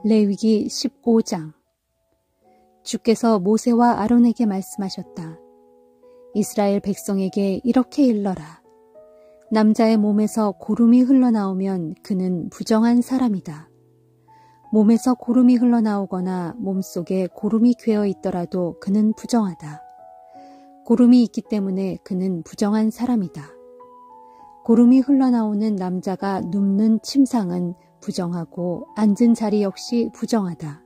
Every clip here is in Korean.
레위기 15장. 주께서 모세와 아론에게 말씀하셨다. 이스라엘 백성에게 이렇게 일러라. 남자의 몸에서 고름이 흘러나오면 그는 부정한 사람이다. 몸에서 고름이 흘러나오거나 몸속에 고름이 괴어 있더라도 그는 부정하다. 고름이 있기 때문에 그는 부정한 사람이다. 고름이 흘러나오는 남자가 눕는 침상은 부정하고 앉은 자리 역시 부정하다.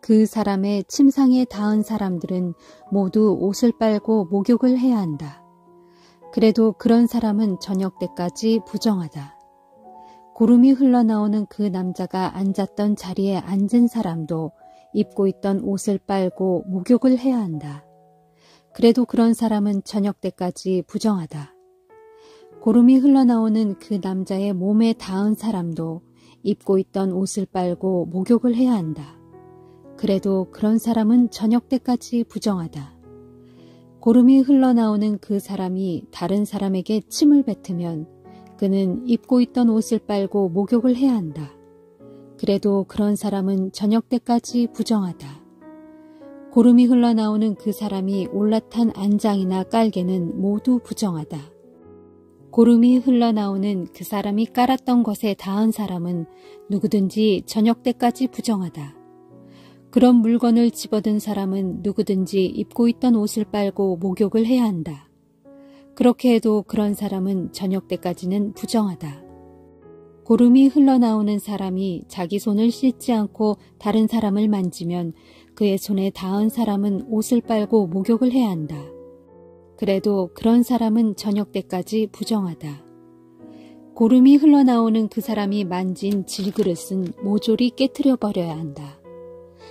그 사람의 침상에 닿은 사람들은 모두 옷을 빨고 목욕을 해야 한다. 그래도 그런 사람은 저녁 때까지 부정하다. 고름이 흘러나오는 그 남자가 앉았던 자리에 앉은 사람도 입고 있던 옷을 빨고 목욕을 해야 한다. 그래도 그런 사람은 저녁 때까지 부정하다. 고름이 흘러나오는 그 남자의 몸에 닿은 사람도 입고 있던 옷을 빨고 목욕을 해야 한다. 그래도 그런 사람은 저녁 때까지 부정하다. 고름이 흘러나오는 그 사람이 다른 사람에게 침을 뱉으면 그는 입고 있던 옷을 빨고 목욕을 해야 한다. 그래도 그런 사람은 저녁 때까지 부정하다. 고름이 흘러나오는 그 사람이 올라탄 안장이나 깔개는 모두 부정하다. 고름이 흘러나오는 그 사람이 깔았던 것에 닿은 사람은 누구든지 저녁 때까지 부정하다. 그런 물건을 집어든 사람은 누구든지 입고 있던 옷을 빨고 목욕을 해야 한다. 그렇게 해도 그런 사람은 저녁 때까지는 부정하다. 고름이 흘러나오는 사람이 자기 손을 씻지 않고 다른 사람을 만지면 그의 손에 닿은 사람은 옷을 빨고 목욕을 해야 한다. 그래도 그런 사람은 저녁 때까지 부정하다. 고름이 흘러나오는 그 사람이 만진 질그릇은 모조리 깨트려 버려야 한다.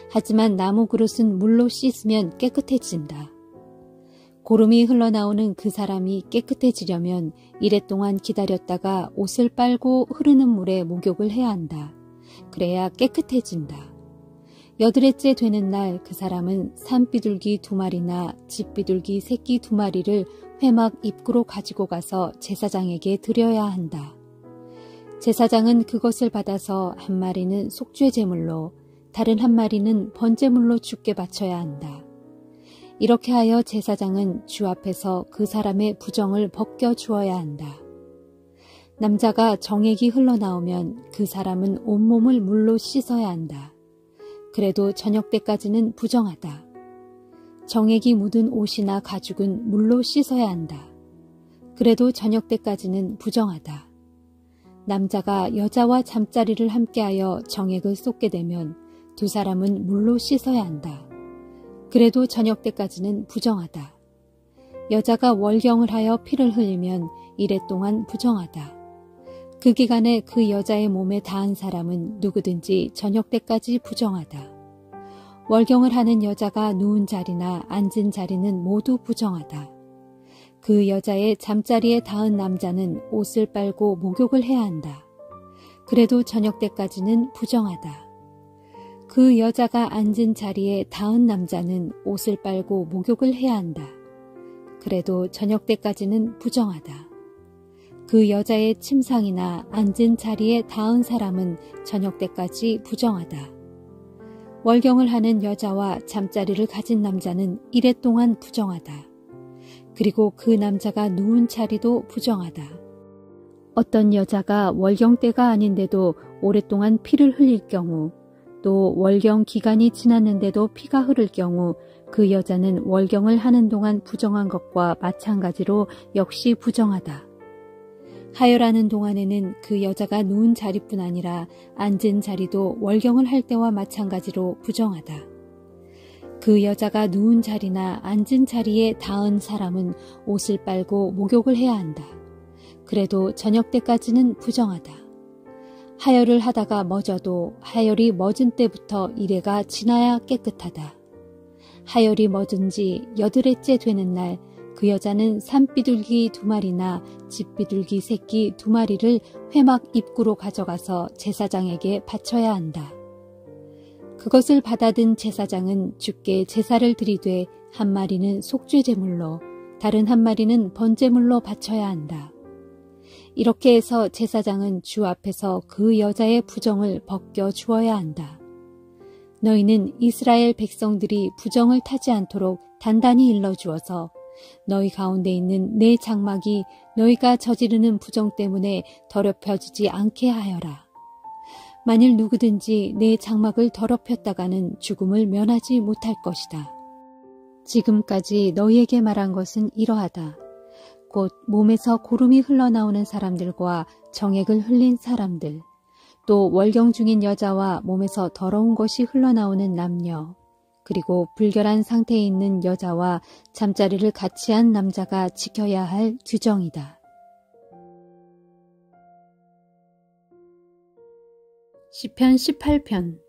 하지만 나무 그릇은 물로 씻으면 깨끗해진다. 고름이 흘러나오는 그 사람이 깨끗해지려면 이랫동안 기다렸다가 옷을 빨고 흐르는 물에 목욕을 해야 한다. 그래야 깨끗해진다. 여드레째 되는 날 그 사람은 산비둘기 2마리나 집비둘기 새끼 2마리를 회막 입구로 가지고 가서 제사장에게 드려야 한다. 제사장은 그것을 받아서 1마리는 속죄 제물로 다른 1마리는 번제물로 주께 바쳐야 한다. 이렇게 하여 제사장은 주 앞에서 그 사람의 부정을 벗겨 주어야 한다. 남자가 정액이 흘러나오면 그 사람은 온몸을 물로 씻어야 한다. 그래도 저녁 때까지는 부정하다. 정액이 묻은 옷이나 가죽은 물로 씻어야 한다. 그래도 저녁 때까지는 부정하다. 남자가 여자와 잠자리를 함께하여 정액을 쏟게 되면 두 사람은 물로 씻어야 한다. 그래도 저녁 때까지는 부정하다. 여자가 월경을 하여 피를 흘리면 이래 동안 부정하다. 그 기간에 그 여자의 몸에 닿은 사람은 누구든지 저녁 때까지 부정하다. 월경을 하는 여자가 누운 자리나 앉은 자리는 모두 부정하다. 그 여자의 잠자리에 닿은 남자는 옷을 빨고 목욕을 해야 한다. 그래도 저녁 때까지는 부정하다. 그 여자가 앉은 자리에 닿은 남자는 옷을 빨고 목욕을 해야 한다. 그래도 저녁 때까지는 부정하다. 그 여자의 침상이나 앉은 자리에 닿은 사람은 저녁 때까지 부정하다. 월경을 하는 여자와 잠자리를 가진 남자는 이래 동안 부정하다. 그리고 그 남자가 누운 자리도 부정하다. 어떤 여자가 월경 때가 아닌데도 오랫동안 피를 흘릴 경우, 또 월경 기간이 지났는데도 피가 흐를 경우 그 여자는 월경을 하는 동안 부정한 것과 마찬가지로 역시 부정하다. 하혈하는 동안에는 그 여자가 누운 자리뿐 아니라 앉은 자리도 월경을 할 때와 마찬가지로 부정하다. 그 여자가 누운 자리나 앉은 자리에 닿은 사람은 옷을 빨고 목욕을 해야 한다. 그래도 저녁 때까지는 부정하다. 하혈을 하다가 멎어도 하혈이 멎은 때부터 이래가 지나야 깨끗하다. 하혈이 멎은 지 여드레째 되는 날 그 여자는 산비둘기 2마리나 집비둘기 새끼 2마리를 회막 입구로 가져가서 제사장에게 바쳐야 한다. 그것을 받아든 제사장은 주께 제사를 드리되 1마리는 속죄제물로 다른 1마리는 번제물로 바쳐야 한다. 이렇게 해서 제사장은 주 앞에서 그 여자의 부정을 벗겨 주어야 한다. 너희는 이스라엘 백성들이 부정을 타지 않도록 단단히 일러주어서 너희 가운데 있는 내 장막이 너희가 저지르는 부정 때문에 더럽혀지지 않게 하여라. 만일 누구든지 내 장막을 더럽혔다가는 죽음을 면하지 못할 것이다. 지금까지 너희에게 말한 것은 이러하다. 곧 몸에서 고름이 흘러나오는 사람들과 정액을 흘린 사람들, 또 월경 중인 여자와 몸에서 더러운 것이 흘러나오는 남녀, 그리고 불결한 상태에 있는 여자와 잠자리를 같이 한 남자가 지켜야 할 규정이다. 시편 18편.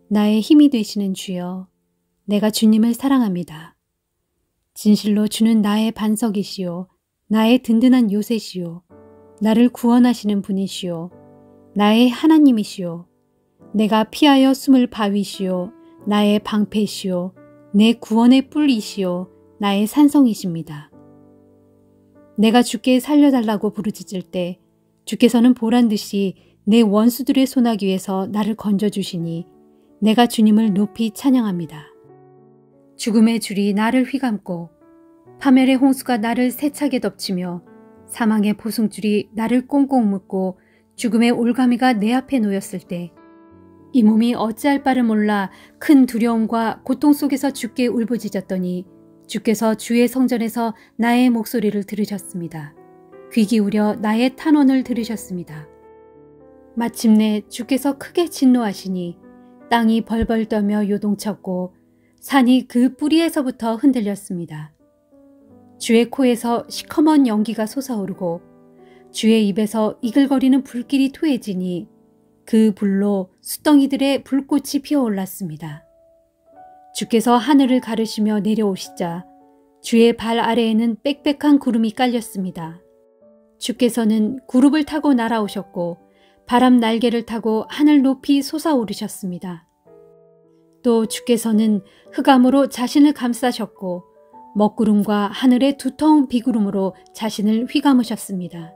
나의 힘이 되시는 주여, 내가 주님을 사랑합니다. 진실로 주는 나의 반석이시요, 나의 든든한 요새시요, 나를 구원하시는 분이시요, 나의 하나님이시요, 내가 피하여 숨을 바위시요, 나의 방패시요, 내 구원의 뿔이시요, 나의 산성이십니다. 내가 주께 살려달라고 부르짖을 때 주께서는 보란듯이 내 원수들의 소나기에서 나를 건져주시니 내가 주님을 높이 찬양합니다. 죽음의 줄이 나를 휘감고 파멸의 홍수가 나를 세차게 덮치며 사망의 보승줄이 나를 꽁꽁 묶고 죽음의 올가미가 내 앞에 놓였을 때 이 몸이 어찌할 바를 몰라 큰 두려움과 고통 속에서 주께 울부짖었더니 주께서 주의 성전에서 나의 목소리를 들으셨습니다. 귀 기울여 나의 탄원을 들으셨습니다. 마침내 주께서 크게 진노하시니 땅이 벌벌 떠며 요동쳤고 산이 그 뿌리에서부터 흔들렸습니다. 주의 코에서 시커먼 연기가 솟아오르고 주의 입에서 이글거리는 불길이 토해지니 그 불로 수덩이들의 불꽃이 피어올랐습니다. 주께서 하늘을 가르시며 내려오시자 주의 발 아래에는 빽빽한 구름이 깔렸습니다. 주께서는 구름을 타고 날아오셨고 바람 날개를 타고 하늘 높이 솟아오르셨습니다. 또 주께서는 흑암으로 자신을 감싸셨고 먹구름과 하늘의 두터운 비구름으로 자신을 휘감으셨습니다.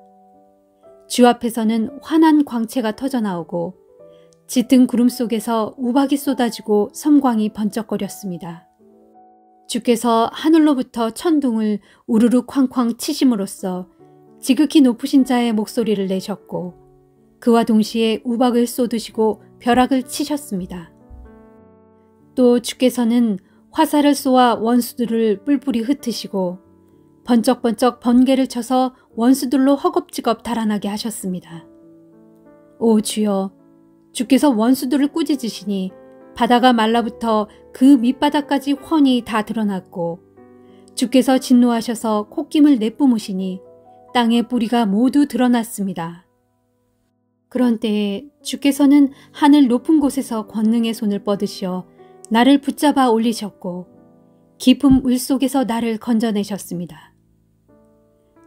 주 앞에서는 환한 광채가 터져나오고 짙은 구름 속에서 우박이 쏟아지고 섬광이 번쩍거렸습니다. 주께서 하늘로부터 천둥을 우르르 쾅쾅 치심으로써 지극히 높으신 자의 목소리를 내셨고 그와 동시에 우박을 쏟으시고 벼락을 치셨습니다. 또 주께서는 화살을 쏘아 원수들을 뿔뿔이 흩으시고 번쩍번쩍 번개를 쳐서 원수들로 허겁지겁 달아나게 하셨습니다. 오 주여, 주께서 원수들을 꾸짖으시니 바다가 말라붙어 그 밑바닥까지 훤히 다 드러났고 주께서 진노하셔서 콧김을 내뿜으시니 땅의 뿌리가 모두 드러났습니다. 그런 때에 주께서는 하늘 높은 곳에서 권능의 손을 뻗으시어 나를 붙잡아 올리셨고 깊은 물속에서 나를 건져내셨습니다.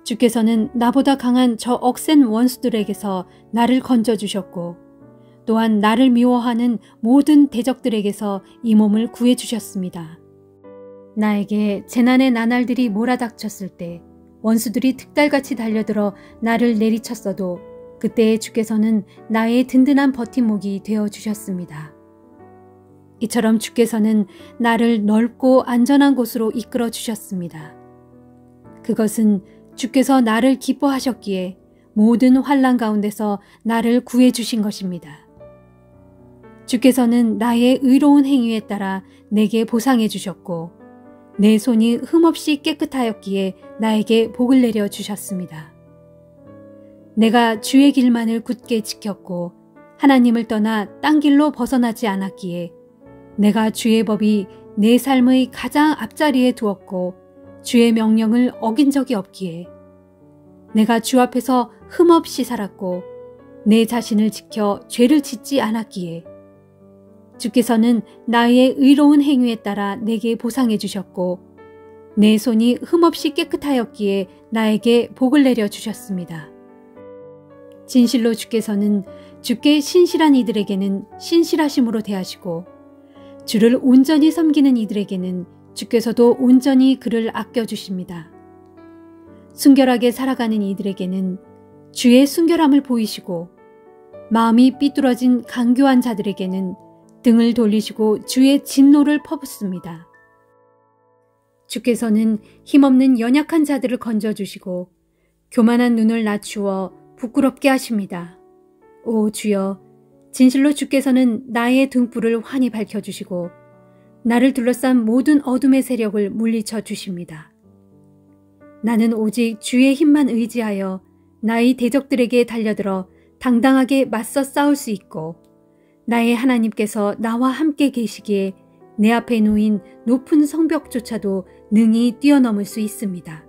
주께서는 나보다 강한 저 억센 원수들에게서 나를 건져주셨고 또한 나를 미워하는 모든 대적들에게서 이 몸을 구해주셨습니다. 나에게 재난의 나날들이 몰아닥쳤을 때 원수들이 득달같이 달려들어 나를 내리쳤어도 그때에 주께서는 나의 든든한 버팀목이 되어주셨습니다. 이처럼 주께서는 나를 넓고 안전한 곳으로 이끌어 주셨습니다. 그것은 주께서 나를 기뻐하셨기에 모든 환난 가운데서 나를 구해 주신 것입니다. 주께서는 나의 의로운 행위에 따라 내게 보상해 주셨고 내 손이 흠없이 깨끗하였기에 나에게 복을 내려 주셨습니다. 내가 주의 길만을 굳게 지켰고 하나님을 떠나 딴 길로 벗어나지 않았기에 내가 주의 법이 내 삶의 가장 앞자리에 두었고 주의 명령을 어긴 적이 없기에 내가 주 앞에서 흠없이 살았고 내 자신을 지켜 죄를 짓지 않았기에 주께서는 나의 의로운 행위에 따라 내게 보상해 주셨고 내 손이 흠없이 깨끗하였기에 나에게 복을 내려 주셨습니다. 진실로 주께서는 주께 신실한 이들에게는 신실하심으로 대하시고 주를 온전히 섬기는 이들에게는 주께서도 온전히 그를 아껴주십니다. 순결하게 살아가는 이들에게는 주의 순결함을 보이시고 마음이 삐뚤어진 간교한 자들에게는 등을 돌리시고 주의 진노를 퍼붓습니다. 주께서는 힘없는 연약한 자들을 건져주시고 교만한 눈을 낮추어 부끄럽게 하십니다. 오 주여, 진실로 주께서는 나의 등불을 환히 밝혀주시고 나를 둘러싼 모든 어둠의 세력을 물리쳐 주십니다. 나는 오직 주의 힘만 의지하여 나의 대적들에게 달려들어 당당하게 맞서 싸울 수 있고 나의 하나님께서 나와 함께 계시기에 내 앞에 놓인 높은 성벽조차도 능히 뛰어넘을 수 있습니다.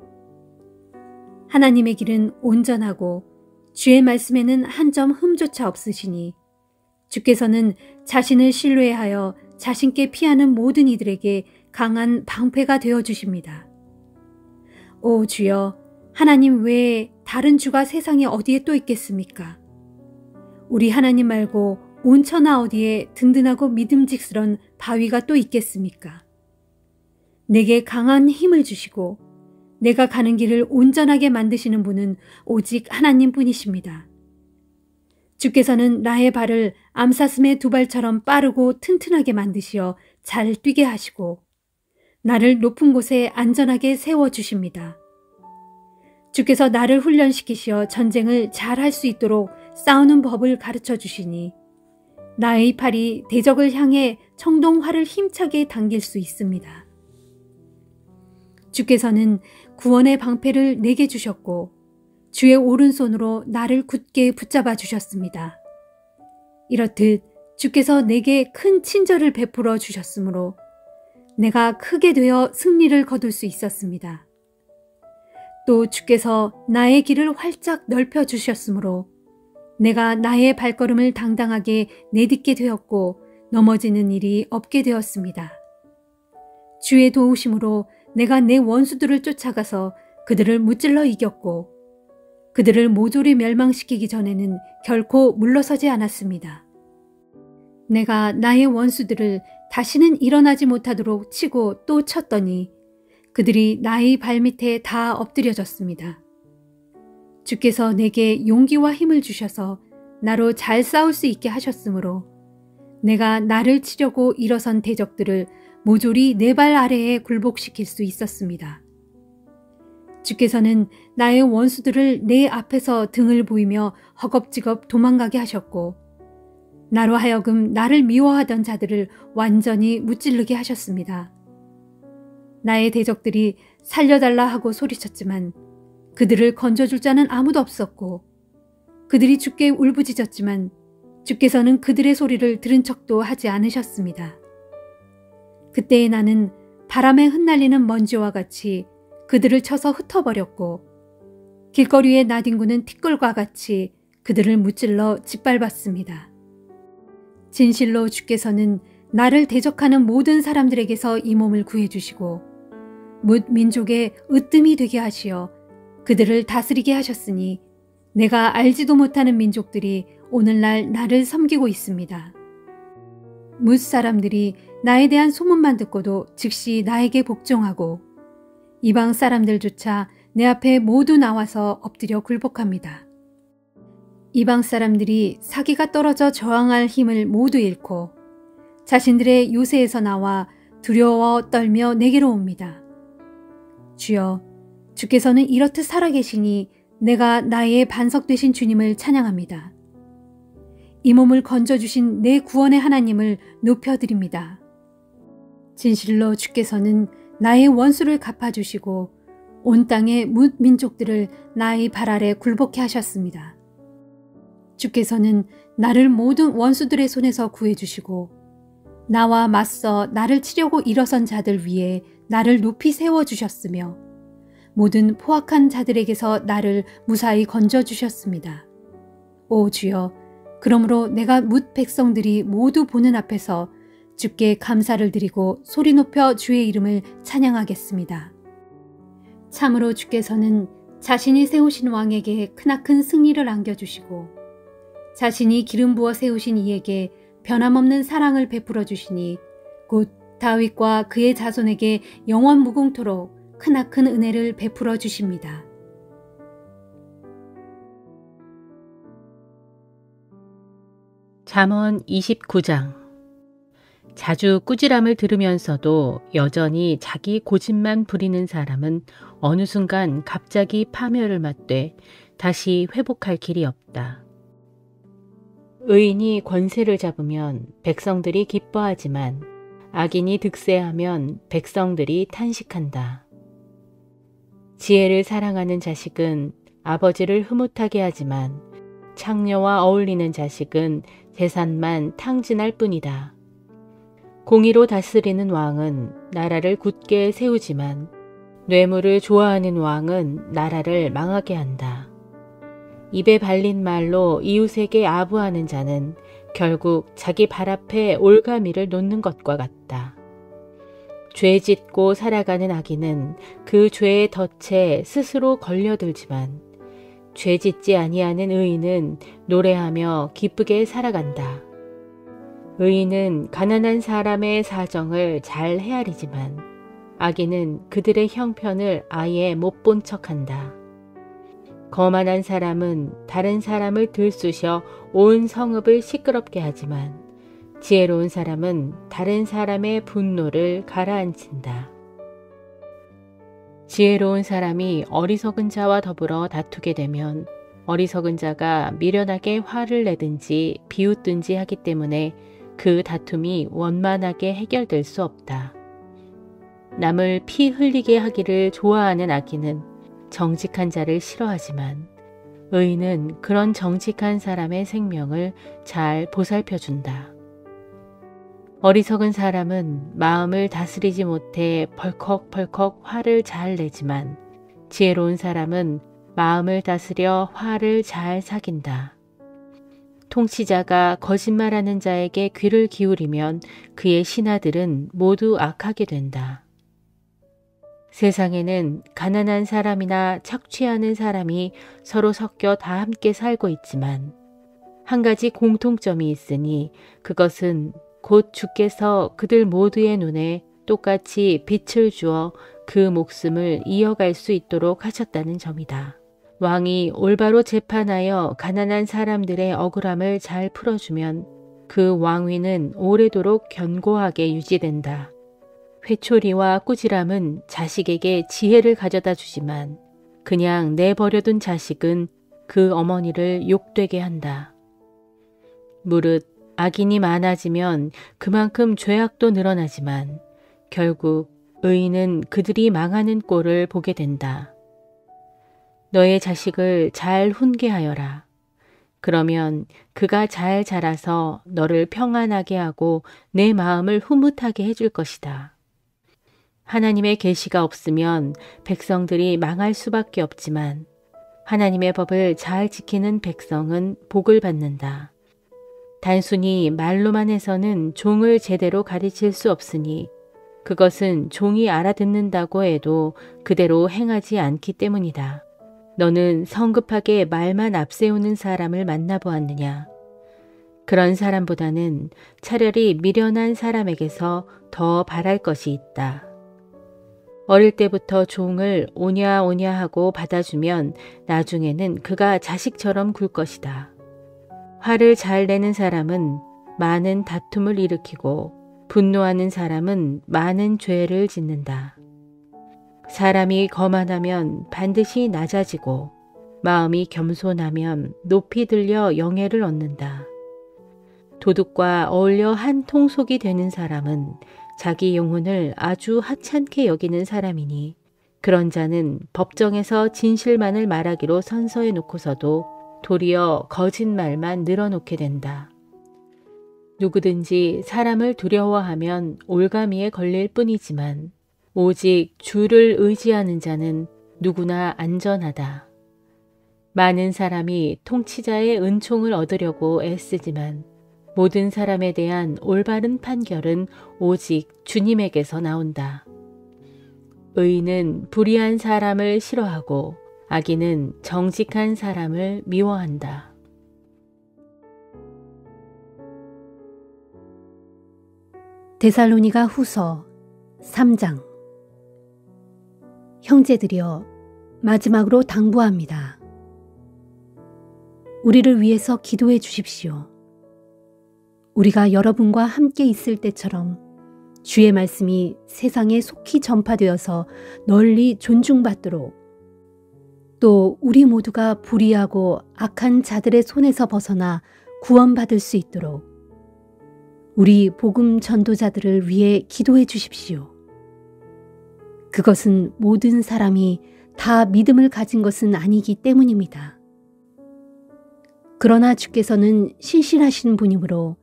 하나님의 길은 온전하고 주의 말씀에는 한 점 흠조차 없으시니 주께서는 자신을 신뢰하여 자신께 피하는 모든 이들에게 강한 방패가 되어 주십니다. 오 주여, 하나님 외에 다른 주가 세상에 어디에 또 있겠습니까? 우리 하나님 말고 온 천하 어디에 든든하고 믿음직스런 바위가 또 있겠습니까? 내게 강한 힘을 주시고 내가 가는 길을 온전하게 만드시는 분은 오직 하나님뿐이십니다. 주께서는 나의 발을 암사슴의 두 발처럼 빠르고 튼튼하게 만드시어 잘 뛰게 하시고 나를 높은 곳에 안전하게 세워주십니다. 주께서 나를 훈련시키시어 전쟁을 잘 할 수 있도록 싸우는 법을 가르쳐 주시니 나의 팔이 대적을 향해 청동활을 힘차게 당길 수 있습니다. 주께서는 구원의 방패를 내게 주셨고 주의 오른손으로 나를 굳게 붙잡아 주셨습니다. 이렇듯 주께서 내게 큰 친절을 베풀어 주셨으므로 내가 크게 되어 승리를 거둘 수 있었습니다. 또 주께서 나의 길을 활짝 넓혀 주셨으므로 내가 나의 발걸음을 당당하게 내딛게 되었고 넘어지는 일이 없게 되었습니다. 주의 도우심으로 내가 내 원수들을 쫓아가서 그들을 무찔러 이겼고 그들을 모조리 멸망시키기 전에는 결코 물러서지 않았습니다. 내가 나의 원수들을 다시는 일어나지 못하도록 치고 또 쳤더니 그들이 나의 발밑에 다 엎드려졌습니다. 주께서 내게 용기와 힘을 주셔서 나로 잘 싸울 수 있게 하셨으므로 내가 나를 치려고 일어선 대적들을 모조리 내 발 아래에 굴복시킬 수 있었습니다. 주께서는 나의 원수들을 내 앞에서 등을 보이며 허겁지겁 도망가게 하셨고 나로 하여금 나를 미워하던 자들을 완전히 무찌르게 하셨습니다. 나의 대적들이 살려달라 하고 소리쳤지만 그들을 건져줄 자는 아무도 없었고 그들이 주께 울부짖었지만 주께서는 그들의 소리를 들은 척도 하지 않으셨습니다. 그때에 나는 바람에 흩날리는 먼지와 같이 그들을 쳐서 흩어버렸고 길거리에 나뒹구는 티끌과 같이 그들을 무찔러 짓밟았습니다. 진실로 주께서는 나를 대적하는 모든 사람들에게서 이 몸을 구해주시고 뭇 민족의 으뜸이 되게 하시어 그들을 다스리게 하셨으니 내가 알지도 못하는 민족들이 오늘날 나를 섬기고 있습니다. 뭇 사람들이 나에 대한 소문만 듣고도 즉시 나에게 복종하고 이방 사람들조차 내 앞에 모두 나와서 엎드려 굴복합니다. 이방 사람들이 사기가 떨어져 저항할 힘을 모두 잃고 자신들의 요새에서 나와 두려워 떨며 내게로 옵니다. 주여, 주께서는 이렇듯 살아계시니 내가 나의 반석 되신 주님을 찬양합니다. 이 몸을 건져주신 내 구원의 하나님을 높여드립니다. 진실로 주께서는 나의 원수를 갚아주시고 온 땅의 뭇 민족들을 나의 발 아래 굴복해 하셨습니다. 주께서는 나를 모든 원수들의 손에서 구해주시고 나와 맞서 나를 치려고 일어선 자들 위에 나를 높이 세워주셨으며 모든 포악한 자들에게서 나를 무사히 건져주셨습니다. 오 주여, 그러므로 내가 뭇 백성들이 모두 보는 앞에서 주께 감사를 드리고 소리 높여 주의 이름을 찬양하겠습니다. 참으로 주께서는 자신이 세우신 왕에게 크나큰 승리를 안겨주시고 자신이 기름 부어 세우신 이에게 변함없는 사랑을 베풀어 주시니 곧 다윗과 그의 자손에게 영원 무궁토록 크나큰 은혜를 베풀어 주십니다. 잠언 29장. 자주 꾸지람을 들으면서도 여전히 자기 고집만 부리는 사람은 어느 순간 갑자기 파멸을 맞되 다시 회복할 길이 없다. 의인이 권세를 잡으면 백성들이 기뻐하지만 악인이 득세하면 백성들이 탄식한다. 지혜를 사랑하는 자식은 아버지를 흐뭇하게 하지만 창녀와 어울리는 자식은 재산만 탕진할 뿐이다. 공의로 다스리는 왕은 나라를 굳게 세우지만 뇌물을 좋아하는 왕은 나라를 망하게 한다. 입에 발린 말로 이웃에게 아부하는 자는 결국 자기 발 앞에 올가미를 놓는 것과 같다. 죄 짓고 살아가는 악인은 그 죄의 덫에 스스로 걸려들지만 죄 짓지 아니하는 의인은 노래하며 기쁘게 살아간다. 의인은 가난한 사람의 사정을 잘 헤아리지만 악인은 그들의 형편을 아예 못 본 척한다. 거만한 사람은 다른 사람을 들쑤셔 온 성읍을 시끄럽게 하지만 지혜로운 사람은 다른 사람의 분노를 가라앉힌다. 지혜로운 사람이 어리석은 자와 더불어 다투게 되면 어리석은 자가 미련하게 화를 내든지 비웃든지 하기 때문에 그 다툼이 원만하게 해결될 수 없다. 남을 피 흘리게 하기를 좋아하는 악인은 정직한 자를 싫어하지만 의인은 그런 정직한 사람의 생명을 잘 보살펴준다. 어리석은 사람은 마음을 다스리지 못해 벌컥벌컥 화를 잘 내지만 지혜로운 사람은 마음을 다스려 화를 잘 삭인다. 통치자가 거짓말하는 자에게 귀를 기울이면 그의 신하들은 모두 악하게 된다. 세상에는 가난한 사람이나 착취하는 사람이 서로 섞여 다 함께 살고 있지만 한 가지 공통점이 있으니 그것은 곧 주께서 그들 모두의 눈에 똑같이 빛을 주어 그 목숨을 이어갈 수 있도록 하셨다는 점이다. 왕이 올바로 재판하여 가난한 사람들의 억울함을 잘 풀어주면 그 왕위는 오래도록 견고하게 유지된다. 회초리와 꾸지람은 자식에게 지혜를 가져다 주지만 그냥 내버려둔 자식은 그 어머니를 욕되게 한다. 무릇 악인이 많아지면 그만큼 죄악도 늘어나지만 결국 의인은 그들이 망하는 꼴을 보게 된다. 너의 자식을 잘 훈계하여라. 그러면 그가 잘 자라서 너를 평안하게 하고 내 마음을 흐뭇하게 해줄 것이다. 하나님의 계시가 없으면 백성들이 망할 수밖에 없지만 하나님의 법을 잘 지키는 백성은 복을 받는다. 단순히 말로만 해서는 종을 제대로 가르칠 수 없으니 그것은 종이 알아듣는다고 해도 그대로 행하지 않기 때문이다. 너는 성급하게 말만 앞세우는 사람을 만나보았느냐? 그런 사람보다는 차라리 미련한 사람에게서 더 바랄 것이 있다. 어릴 때부터 종을 오냐오냐 하고 받아주면 나중에는 그가 자식처럼 굴 것이다. 화를 잘 내는 사람은 많은 다툼을 일으키고 분노하는 사람은 많은 죄를 짓는다. 사람이 거만하면 반드시 낮아지고 마음이 겸손하면 높이 들려 영예를 얻는다. 도둑과 어울려 한 통속이 되는 사람은 자기 영혼을 아주 하찮게 여기는 사람이니 그런 자는 법정에서 진실만을 말하기로 선서해 놓고서도 도리어 거짓말만 늘어놓게 된다. 누구든지 사람을 두려워하면 올가미에 걸릴 뿐이지만 오직 주를 의지하는 자는 누구나 안전하다. 많은 사람이 통치자의 은총을 얻으려고 애쓰지만 모든 사람에 대한 올바른 판결은 오직 주님에게서 나온다. 의인은 불의한 사람을 싫어하고 악인은 정직한 사람을 미워한다. 데살로니가 후서 3장. 형제들이여, 마지막으로 당부합니다. 우리를 위해서 기도해 주십시오. 우리가 여러분과 함께 있을 때처럼 주의 말씀이 세상에 속히 전파되어서 널리 존중받도록, 또 우리 모두가 불의하고 악한 자들의 손에서 벗어나 구원받을 수 있도록 우리 복음 전도자들을 위해 기도해 주십시오. 그것은 모든 사람이 다 믿음을 가진 것은 아니기 때문입니다. 그러나 주께서는 신실하신 분이므로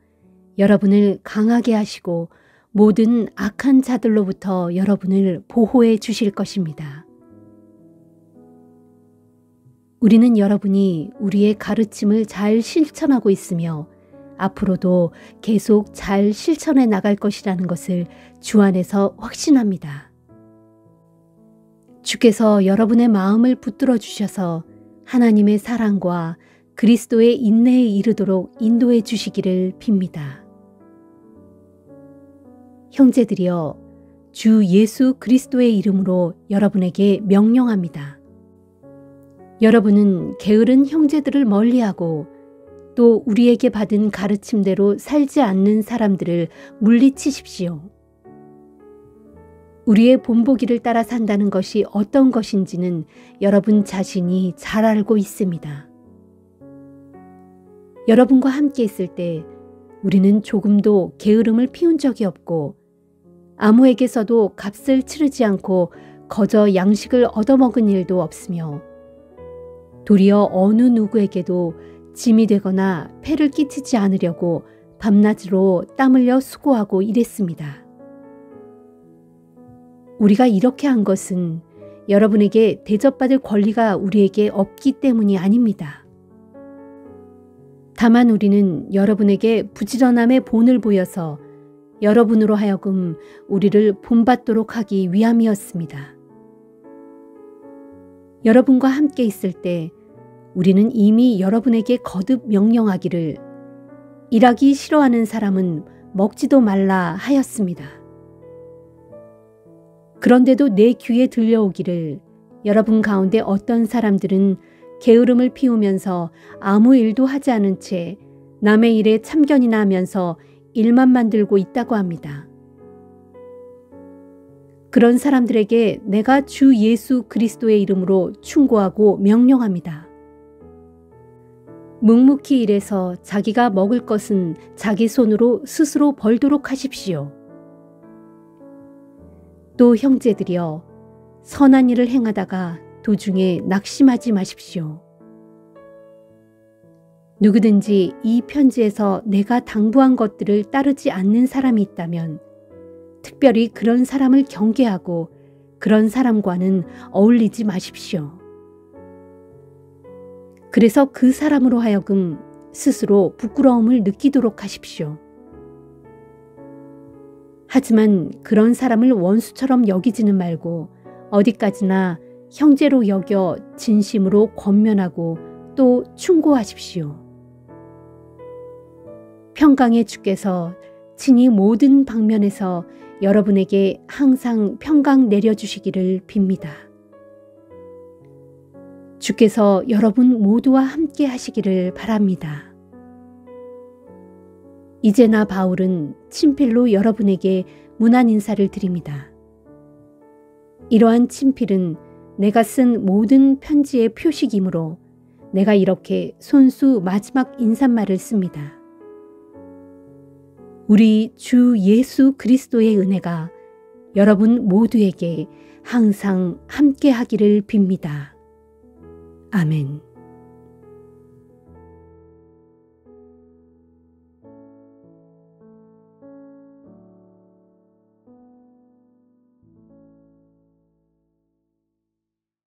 여러분을 강하게 하시고 모든 악한 자들로부터 여러분을 보호해 주실 것입니다. 우리는 여러분이 우리의 가르침을 잘 실천하고 있으며 앞으로도 계속 잘 실천해 나갈 것이라는 것을 주 안에서 확신합니다. 주께서 여러분의 마음을 붙들어 주셔서 하나님의 사랑과 그리스도의 인내에 이르도록 인도해 주시기를 빕니다. 형제들이여, 주 예수 그리스도의 이름으로 여러분에게 명령합니다. 여러분은 게으른 형제들을 멀리하고 또 우리에게 받은 가르침대로 살지 않는 사람들을 물리치십시오. 우리의 본보기를 따라 산다는 것이 어떤 것인지는 여러분 자신이 잘 알고 있습니다. 여러분과 함께 있을 때 우리는 조금도 게으름을 피운 적이 없고 아무에게서도 값을 치르지 않고 거저 양식을 얻어먹은 일도 없으며 도리어 어느 누구에게도 짐이 되거나 폐를 끼치지 않으려고 밤낮으로 땀 흘려 수고하고 일했습니다. 우리가 이렇게 한 것은 여러분에게 대접받을 권리가 우리에게 없기 때문이 아닙니다. 다만 우리는 여러분에게 부지런함의 본을 보여서 여러분으로 하여금 우리를 본받도록 하기 위함이었습니다. 여러분과 함께 있을 때 우리는 이미 여러분에게 거듭 명령하기를 일하기 싫어하는 사람은 먹지도 말라 하였습니다. 그런데도 내 귀에 들려오기를 여러분 가운데 어떤 사람들은 게으름을 피우면서 아무 일도 하지 않은 채 남의 일에 참견이나 하면서 일만 만들고 있다고 합니다. 그런 사람들에게 내가 주 예수 그리스도의 이름으로 충고하고 명령합니다. 묵묵히 일해서 자기가 먹을 것은 자기 손으로 스스로 벌도록 하십시오. 또 형제들이여, 선한 일을 행하다가 도중에 낙심하지 마십시오. 누구든지 이 편지에서 내가 당부한 것들을 따르지 않는 사람이 있다면 특별히 그런 사람을 경계하고 그런 사람과는 어울리지 마십시오. 그래서 그 사람으로 하여금 스스로 부끄러움을 느끼도록 하십시오. 하지만 그런 사람을 원수처럼 여기지는 말고 어디까지나 형제로 여겨 진심으로 권면하고 또 충고하십시오. 평강의 주께서 친히 모든 방면에서 여러분에게 항상 평강 내려주시기를 빕니다. 주께서 여러분 모두와 함께 하시기를 바랍니다. 이제 나 바울은 친필로 여러분에게 문안 인사를 드립니다. 이러한 친필은 내가 쓴 모든 편지의 표식이므로 내가 이렇게 손수 마지막 인사말을 씁니다. 우리 주 예수 그리스도의 은혜가 여러분 모두에게 항상 함께 하기를 빕니다. 아멘.